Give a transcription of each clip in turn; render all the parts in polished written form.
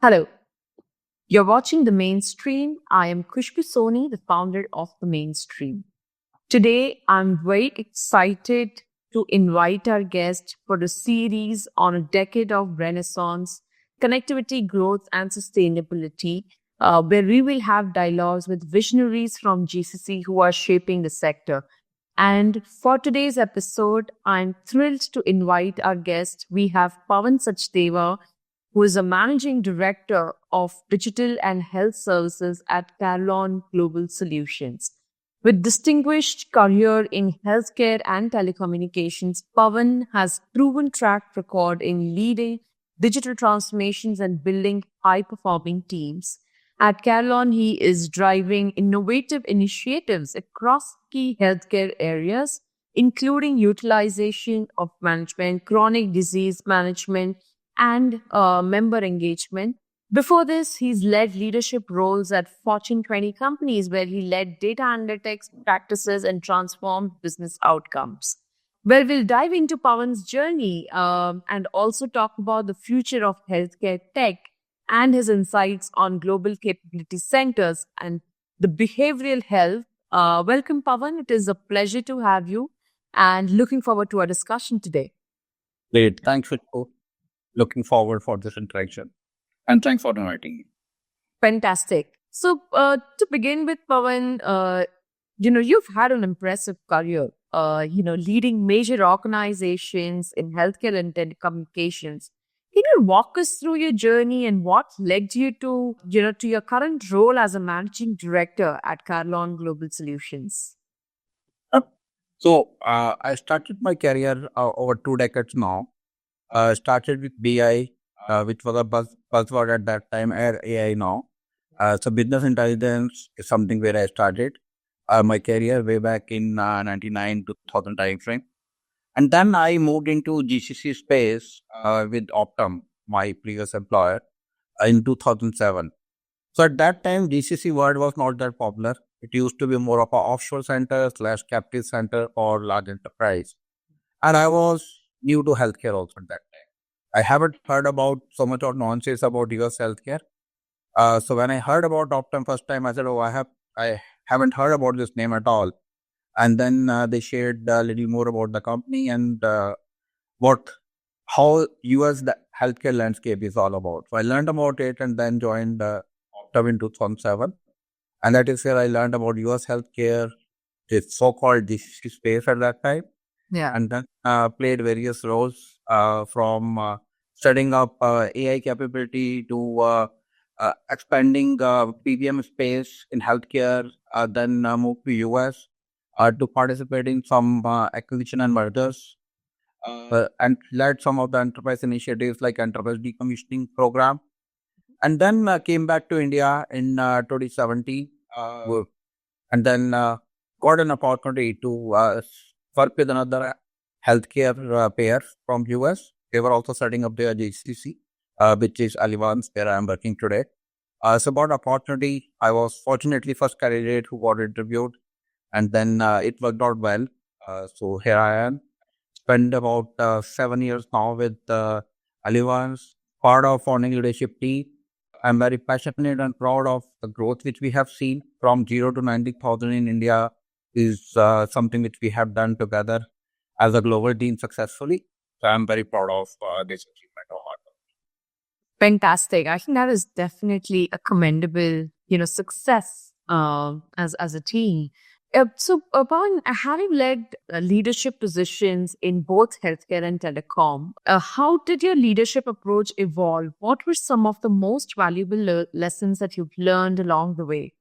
Hello, you're watching The Mainstream. I am Khushbu Soni, the founder of The Mainstream. Today, I'm very excited to invite our guest for a series on a decade of renaissance, connectivity, growth, and sustainability, where we will have dialogues with visionaries from GCC who are shaping the sector. And for today's episode, I'm thrilled to invite our guest. We have Pawan Sachdeva, who is a managing director of digital and health services at Carlon Global Solutions. With distinguished career in healthcare and telecommunications, Pawan has proven track record in leading digital transformations and building high-performing teams. At Carlon, he is driving innovative initiatives across key healthcare areas, including utilization of management, chronic disease management, and member engagement. Before this, he's led leadership roles at Fortune 20 companies where he led data analytics practices and transformed business outcomes. Well, we'll dive into Pawan's journey and also talk about the future of healthcare tech and his insights on global capability centers and the behavioral health. Welcome, Pawan. It is a pleasure to have you and looking forward to our discussion today. Great. Thanks for looking forward for this interaction. And thanks for inviting me. Fantastic. So, to begin with, Pawan, you've had an impressive career, leading major organizations in healthcare and telecommunications. Can you walk us through your journey and what led you to your current role as a managing director at Carlon Global Solutions? I started my career over 2 decades now. Started with BI, which was a buzzword at that time, or AI now. So business intelligence is something where I started my career way back in 99 to 2000 time frame. And then I moved into GCC space with Optum, my previous employer, in 2007. So at that time, GCC word was not that popular. It used to be more of an offshore center / captive center or large enterprise. And I was new to healthcare also at that time. I haven't heard about so much of nonsense about US healthcare. So when I heard about Optum first time, I said, "Oh, I haven't heard about this name at all." And then they shared a little more about the company and how US healthcare landscape is all about. So I learned about it and then joined Optum in 2007. And that is where I learned about US healthcare, this so-called GCC space at that time. Yeah. And then played various roles from setting up AI capability to expanding PBM space in healthcare, then moved to US to participate in some acquisition and mergers, and led some of the enterprise initiatives like enterprise decommissioning program. And then came back to India in 2017 and then got an opportunity to work with another healthcare payer from US. They were also setting up their GCC, which is Allianz, where I am working today. So about opportunity, I was fortunately first candidate who got interviewed, and then it worked out well. So here I am. Spent about 7 years now with Allianz, part of founding leadership team. I'm very passionate and proud of the growth which we have seen from 0 to 90,000 in India is something which we have done together as a global team successfully. So I'm very proud of this achievement of our company. Fantastic. I think that is definitely a commendable, success as a team. Pawan, having led leadership positions in both healthcare and telecom, how did your leadership approach evolve? What were some of the most valuable lessons that you've learned along the way?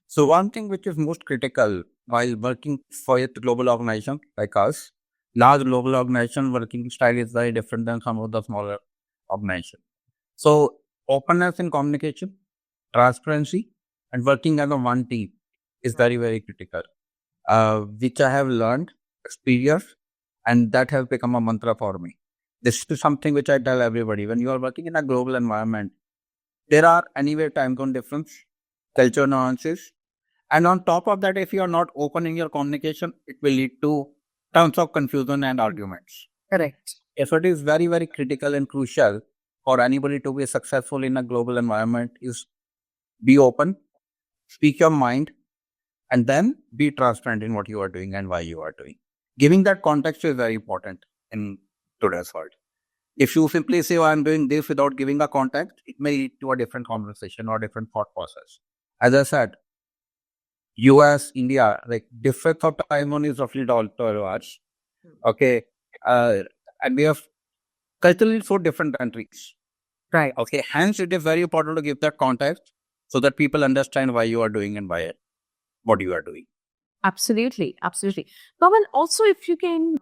So one thing which is most critical while working for a global organization like us, large global organization working style is very different than some of the smaller organizations. So openness in communication, transparency, and working as a one team is very, very critical, which I have learned, experienced, and that has become a mantra for me. This is something which I tell everybody. When you are working in a global environment, there are anyway time zone difference, culture nuances, and on top of that, if you are not open in your communication, it will lead to tons of confusion and arguments. Correct. So it is very, very critical and crucial for anybody to be successful in a global environment is be open, speak your mind, and then be transparent in what you are doing and why you are doing. Giving that context is very important in today's world. If you simply say, oh, I'm doing this without giving a context, it may lead to a different conversation or different thought process. As I said, US, India, like difference of time zone is roughly 12 hours. Okay. Uh, and we have culturally so different countries. Right. Okay. Hence, it is very important to give that context so that people understand why you are doing and why what you are doing. Absolutely, absolutely. Pawan, also if you can,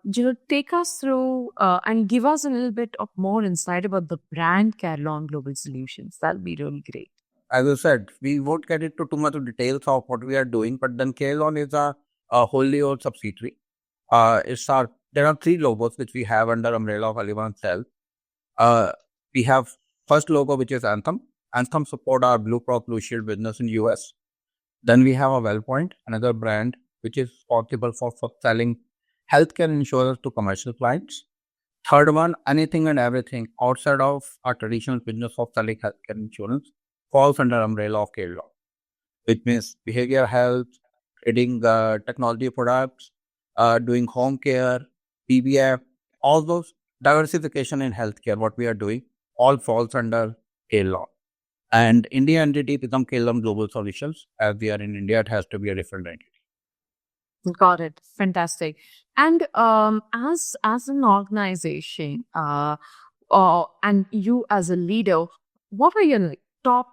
take us through and give us a little bit of more insight about the brand Carillon Global Solutions, that'll be really great. As I said, we won't get into too much of details of what we are doing, but then Carillon is a wholly owned subsidiary. There are three logos which we have under umbrella of Alivan Cell. We have first logo, which is Anthem. Anthem support our Blue Cross Blue Shield business in US. Then we have a WellPoint, another brand which is responsible for selling healthcare insurance to commercial clients. Third one, anything and everything outside of our traditional business of selling healthcare insurance falls under umbrella of Carillon, which means behavioral health, trading technology products, doing home care, PBF, all those diversification in healthcare, what we are doing, all falls under Carillon. And India entity become Carillon Global Solutions. As we are in India, it has to be a different entity. Got it. Fantastic. And as an organization, and you as a leader, what are your top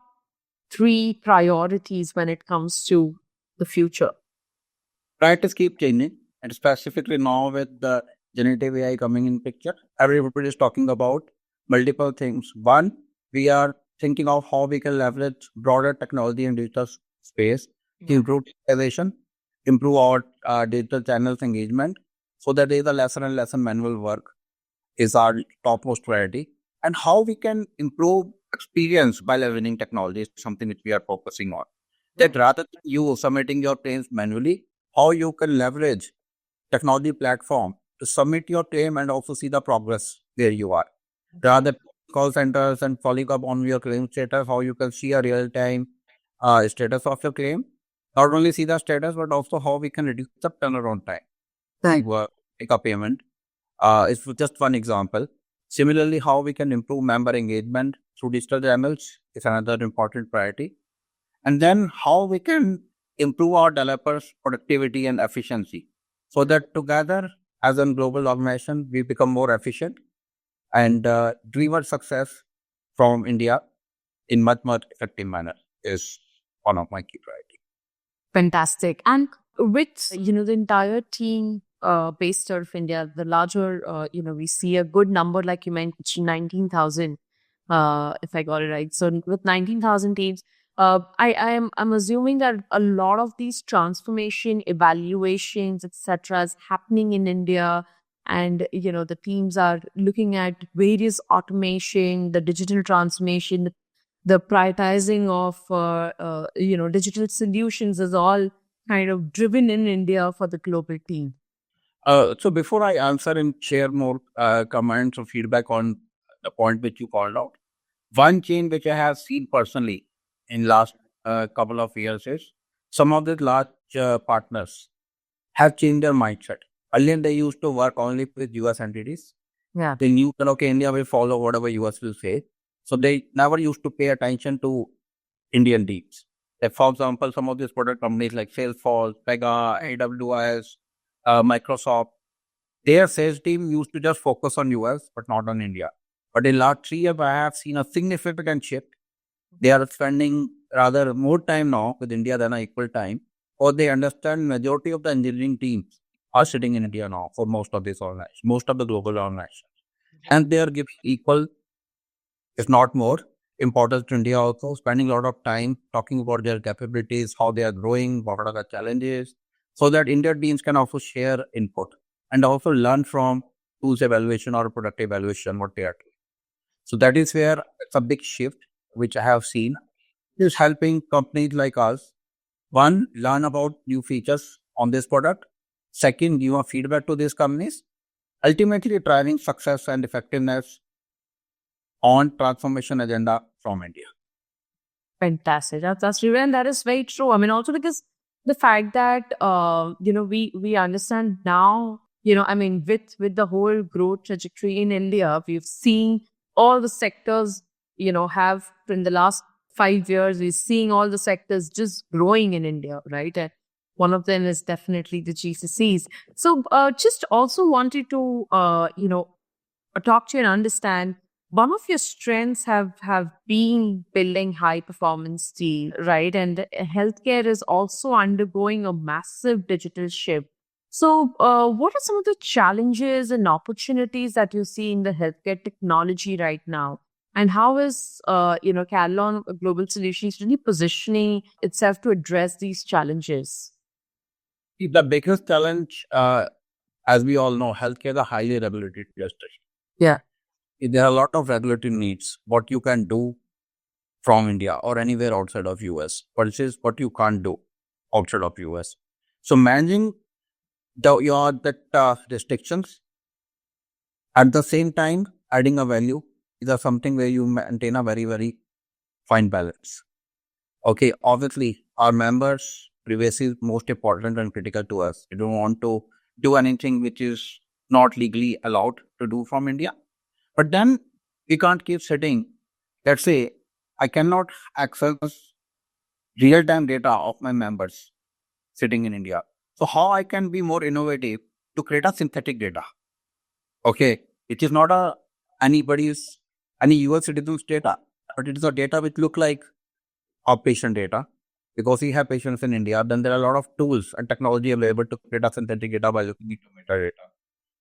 3 priorities when it comes to the future? Priorities keep changing, and specifically now with the generative AI coming in picture, everybody is talking about multiple things. One, we are thinking of how we can leverage broader technology and digital space to improve digitization, improve our digital channels engagement, so that there is a lesser and lesser manual work is our topmost priority. And how we can improve experience by leveraging technology is something which we are focusing on. That rather than you submitting your claims manually, how you can leverage technology platform to submit your claim and also see the progress where you are. Rather call centers and following up on your claim status, how you can see a real-time status of your claim. Not only see the status, but also how we can reduce the turnaround time. Right. Make a payment. It's just one example. Similarly, how we can improve member engagement through digital channels is another important priority. And then how we can improve our developers' productivity and efficiency so that together as a global organization, we become more efficient and deliver success from India in much effective manner is one of my key priorities. Fantastic. And with, the entire team based out of India, the larger, we see a good number, like you mentioned, 19,000, if I got it right. So with 19,000 teams, I'm assuming that a lot of these transformation evaluations, etc., is happening in India. And, the teams are looking at various automation, the digital transformation, the prioritizing of, digital solutions is all kind of driven in India for the global team. So before I answer and share more comments or feedback on the point which you called out, one change which I have seen personally in last couple of years is some of the large partners have changed their mindset. Earlier, they used to work only with US entities. Yeah. They knew that, okay, India will follow whatever US will say. So they never used to pay attention to Indian teams. Like, for example, some of these product companies like Salesforce, Pega, AWS, Microsoft, their sales team used to just focus on US, but not on India. But in last 3 years, I have seen a significant shift. They are spending rather more time now with India than an equal time, or they understand majority of the engineering teams are sitting in India now for most of these organizations, most of the global organizations. And they are giving equal, if not more, importance to India also, spending a lot of time talking about their capabilities, how they are growing, what are the challenges, so that Indian teams can also share input and also learn from tools evaluation or product evaluation, what they are doing. So that is where it's a big shift, which I have seen, is helping companies like us, one, learn about new features on this product. Second, give a feedback to these companies, ultimately driving success and effectiveness on transformation agenda from India. Fantastic. That's true, and that is very true. I mean, also because the fact that we understand now, I mean, with the whole growth trajectory in India, we've seen all the sectors, have in the last 5 years, we're seeing all the sectors just growing in India, right? And one of them is definitely the GCCs. So, just also wanted to, talk to you and understand one of your strengths have been building high performance team, right? And healthcare is also undergoing a massive digital shift. So, what are some of the challenges and opportunities that you see in the healthcare technology right now? And how is Calon Global Solutions really positioning itself to address these challenges? The biggest challenge, as we all know, healthcare is a highly regulated industry. Yeah. There are a lot of regulatory needs. What you can do from India or anywhere outside of US versus what you can't do outside of US. So managing your restrictions at the same time adding a value is something where you maintain a very, very fine balance. Okay, obviously our members' privacy is most important and critical to us. We don't want to do anything which is not legally allowed to do from India. But then we can't keep sitting. Let's say I cannot access real-time data of my members sitting in India. So how I can be more innovative to create a synthetic data? Okay, it is not any US citizen's data, but it is a data which look like our patient data. Because we have patients in India, then there are a lot of tools and technology available to create a synthetic data by looking into metadata.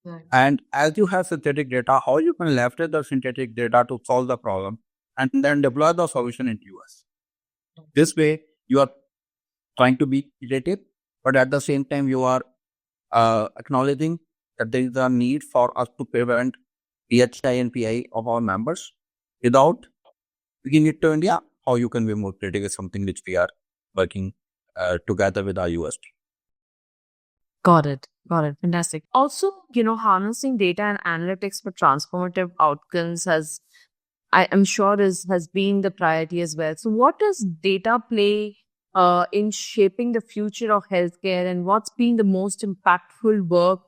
Right. And as you have synthetic data, how you can leverage the synthetic data to solve the problem and then deploy the solution into US. This way, you are trying to be creative, but at the same time, you are acknowledging that there is a need for us to prevent PHI and PI of our members without bringing it to India. How you can be more creative is something which we are working together with our US team. Got it. Got it. Fantastic. Also, harnessing data and analytics for transformative outcomes I'm sure has been the priority as well. So what does data play in shaping the future of healthcare, and what's been the most impactful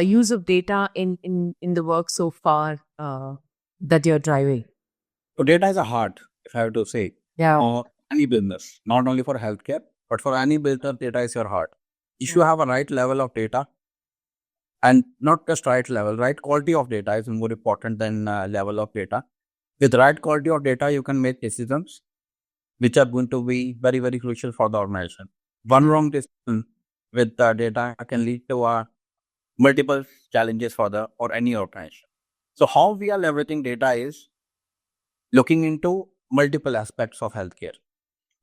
use of data in the work so far that you're driving? So data is a heart, if I have to say. Yeah. For any business, not only for healthcare, but for any business, data is your heart. If you have a right level of data, and not just right level, right quality of data is more important than level of data. With right quality of data, you can make decisions which are going to be very, very crucial for the organization. One wrong decision with the data can lead to multiple challenges for any organization. So how we are leveraging data is looking into multiple aspects of healthcare.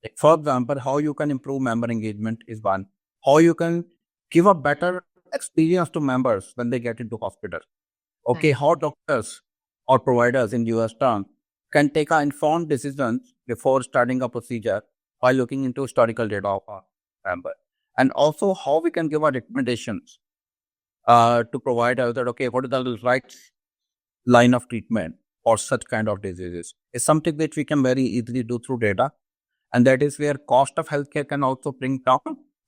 Like for example, how you can improve member engagement is one. How you can give a better experience to members when they get into hospital. Okay, how doctors or providers in US term can take informed decisions before starting a procedure by looking into historical data of a member. And also how we can give our recommendations to providers that, okay, what is the right line of treatment for such kind of diseases is something that we can very easily do through data. And that is where cost of healthcare can also bring down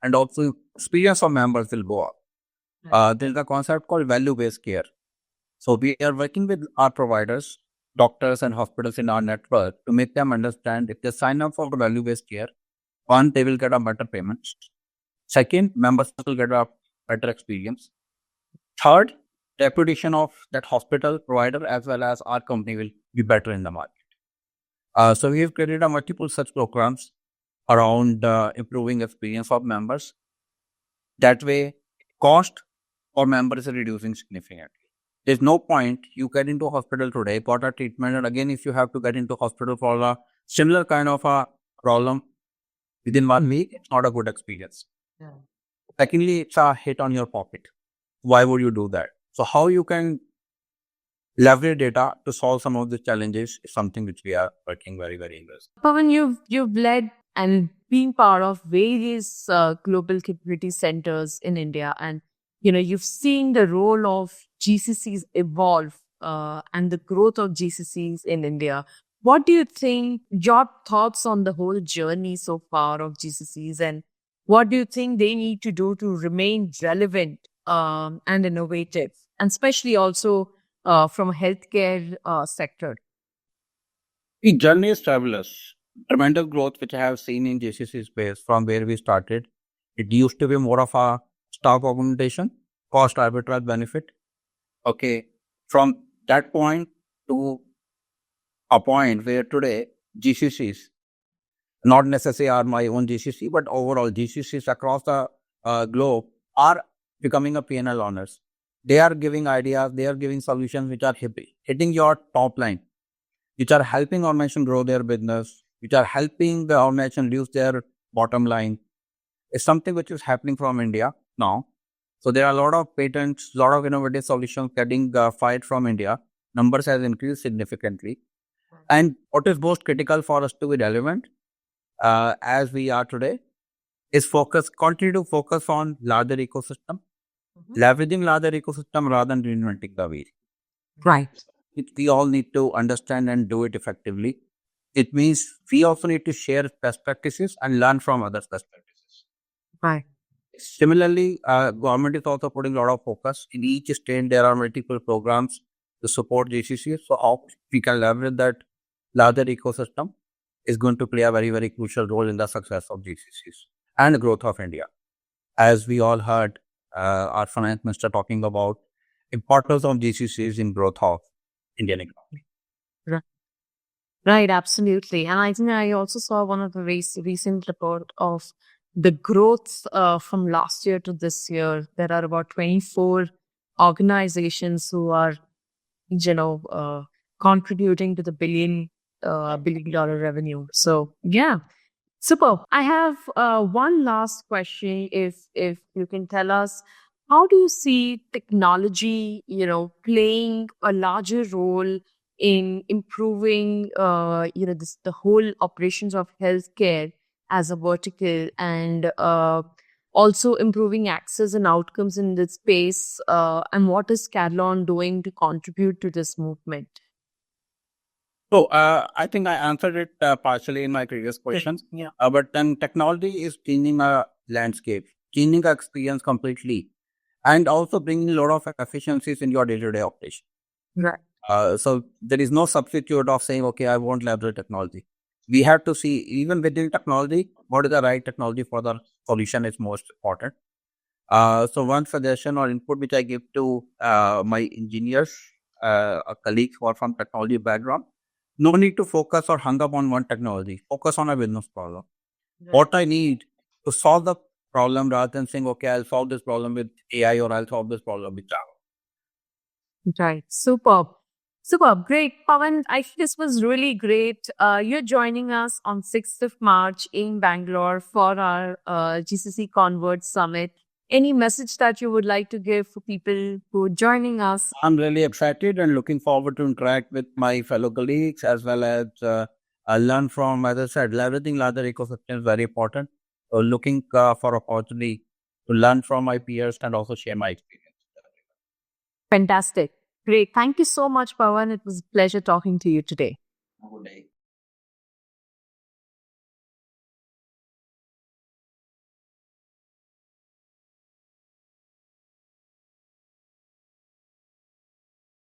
and also experience of members will go up. There is a concept called value-based care. So we are working with our providers, doctors and hospitals in our network to make them understand if they sign up for value-based care, one, they will get a better payment. Second, members will get a better experience. Third, reputation of that hospital provider as well as our company will be better in the market. So we have created multiple such programs around improving experience of members. That way, cost for members is reducing significantly. There's no point you get into hospital today, got a treatment, and again, if you have to get into hospital for a similar kind of a problem within 1 week, it's not a good experience. Yeah. Secondly, it's a hit on your pocket. Why would you do that? So how you can leverage data to solve some of the challenges is something which we are working very, very aggressively. Pawan, you've led and been part of various global capability centers in India, and you've seen the role of GCCs evolve and the growth of GCCs in India. What do you think, your thoughts on the whole journey so far of GCCs, and what do you think they need to do to remain relevant and innovative, and especially also from a healthcare sector? The journey is fabulous. Tremendous growth, which I have seen in GCC space from where we started. It used to be more of a stock augmentation, cost arbitrage benefit. Okay. From that point to a point where today GCCs, not necessarily are my own GCC, but overall GCCs across the globe are becoming a PNL owners. They are giving ideas, they are giving solutions which are hitting your top line, which are helping organization grow their business, which are helping the organization reduce their bottom line. It's something which is happening from India now. So there are a lot of patents, a lot of innovative solutions getting fired from India. Numbers has increased significantly. And what is most critical for us to be relevant as we are today is continue to focus on larger ecosystem, leveraging larger ecosystem rather than reinventing the wheel. Right. We all need to understand and do it effectively. It means we also need to share best practices and learn from others' best practices. Right. Similarly, government is also putting a lot of focus. In each state, there are multiple programs to support GCC. So how we can leverage that larger ecosystem is going to play a very, very crucial role in the success of GCCs and the growth of India. As we all heard our finance minister talking about importance of GCCs in growth of Indian economy. Right. Right, absolutely. And I think I also saw one of the recent report of the growth from last year to this year. There are about 24 organizations who are, contributing to the billion dollar revenue. So yeah, super. I have one last question. If you can tell us, how do you see technology, playing a larger role in improving, the whole operations of healthcare as a vertical, and also improving access and outcomes in this space? And what is Carlon doing to contribute to this movement? So I think I answered it partially in my previous question. Yeah. But then technology is changing a landscape, changing the experience completely, and also bringing a lot of efficiencies in your day-to-day operation. Right. So there is no substitute of saying, okay, I won't leverage technology. We have to see, even within technology, what is the right technology for the solution is most important. So one suggestion or input which I give to my engineers, colleagues who are from technology background, no need to focus or hung up on one technology. Focus on a business problem. Right. What I need to solve the problem rather than saying, okay, I'll solve this problem with AI or I'll solve this problem with Java. Right. Superb. Superb. Great. Pawan, I think this was really great. You're joining us on 6th of March in Bangalore for our GCC Convert Summit. Any message that you would like to give for people who are joining us? I'm really excited and looking forward to interact with my fellow colleagues as well as learn from, as I said, leveraging larger ecosystem is very important. So looking for opportunity to learn from my peers and also share my experience. Fantastic. Great. Thank you so much, Pawan. It was a pleasure talking to you today. Have a good day.